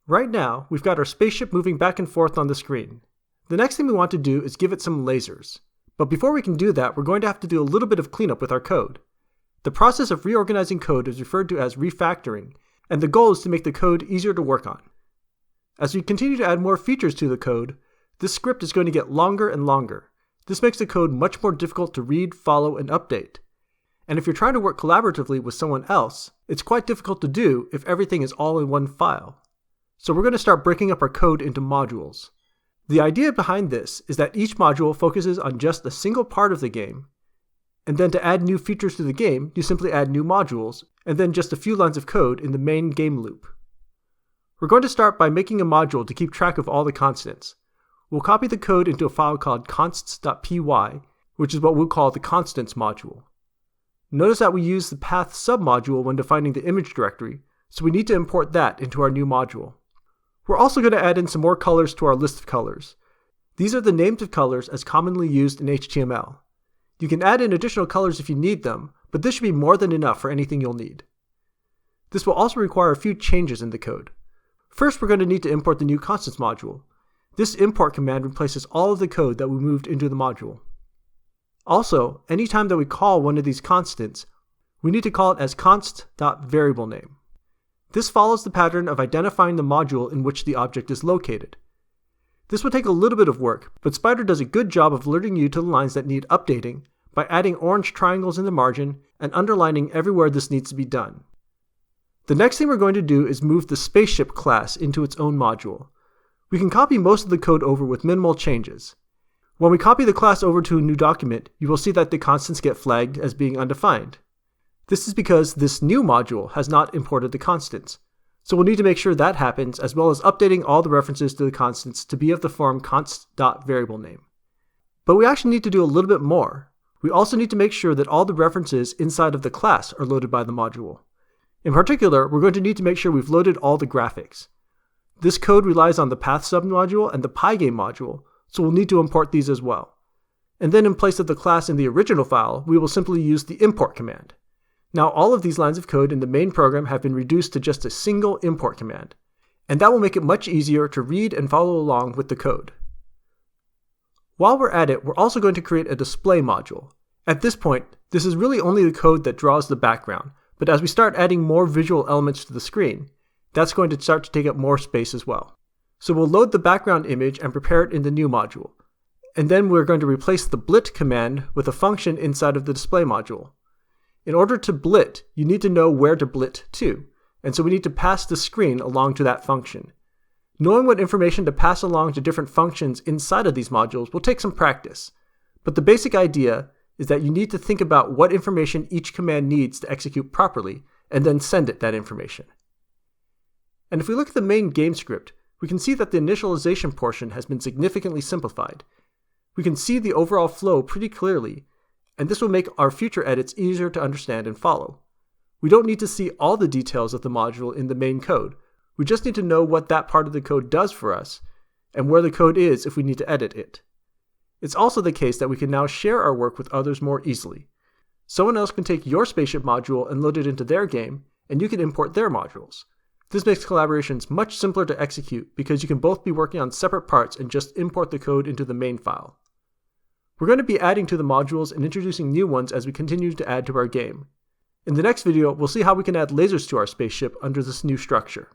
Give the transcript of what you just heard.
Right now, we've got our spaceship moving back and forth on the screen. The next thing we want to do is give it some lasers. But before we can do that, we're going to have to do a little bit of cleanup with our code. The process of reorganizing code is referred to as refactoring, and the goal is to make the code easier to work on. As we continue to add more features to the code, this script is going to get longer and longer. This makes the code much more difficult to read, follow, and update. And if you're trying to work collaboratively with someone else, it's quite difficult to do if everything is all in one file. So we're going to start breaking up our code into modules. The idea behind this is that each module focuses on just a single part of the game, and then to add new features to the game, you simply add new modules, and then just a few lines of code in the main game loop. We're going to start by making a module to keep track of all the constants. We'll copy the code into a file called consts.py, which is what we'll call the constants module. Notice that we use the path submodule when defining the image directory, so we need to import that into our new module. We're also going to add in some more colors to our list of colors. These are the names of colors as commonly used in HTML. You can add in additional colors if you need them, but this should be more than enough for anything you'll need. This will also require a few changes in the code. First, we're going to need to import the new constants module. This import command replaces all of the code that we moved into the module. Also, anytime that we call one of these constants, we need to call it as const.variablename. This follows the pattern of identifying the module in which the object is located. This will take a little bit of work, but Spyder does a good job of alerting you to the lines that need updating by adding orange triangles in the margin and underlining everywhere this needs to be done. The next thing we're going to do is move the Spaceship class into its own module. We can copy most of the code over with minimal changes. When we copy the class over to a new document, you will see that the constants get flagged as being undefined. This is because this new module has not imported the constants, so we'll need to make sure that happens, as well as updating all the references to the constants to be of the form const.variablename. But we actually need to do a little bit more. We also need to make sure that all the references inside of the class are loaded by the module. In particular, we're going to need to make sure we've loaded all the graphics. This code relies on the path submodule and the pygame module, so we'll need to import these as well. And then in place of the class in the original file, we will simply use the import command. Now all of these lines of code in the main program have been reduced to just a single import command, and that will make it much easier to read and follow along with the code. While we're at it, we're also going to create a display module. At this point, this is really only the code that draws the background, but as we start adding more visual elements to the screen, that's going to start to take up more space as well. So we'll load the background image and prepare it in the new module. And then we're going to replace the blit command with a function inside of the display module. In order to blit, you need to know where to blit to, and so we need to pass the screen along to that function. Knowing what information to pass along to different functions inside of these modules will take some practice, but the basic idea is that you need to think about what information each command needs to execute properly, and then send it that information. And if we look at the main game script, we can see that the initialization portion has been significantly simplified. We can see the overall flow pretty clearly, and this will make our future edits easier to understand and follow. We don't need to see all the details of the module in the main code. We just need to know what that part of the code does for us, and where the code is if we need to edit it. It's also the case that we can now share our work with others more easily. Someone else can take your Spaceship module and load it into their game, and you can import their modules. This makes collaborations much simpler to execute because you can both be working on separate parts and just import the code into the main file. We're going to be adding to the modules and introducing new ones as we continue to add to our game. In the next video, we'll see how we can add lasers to our spaceship under this new structure.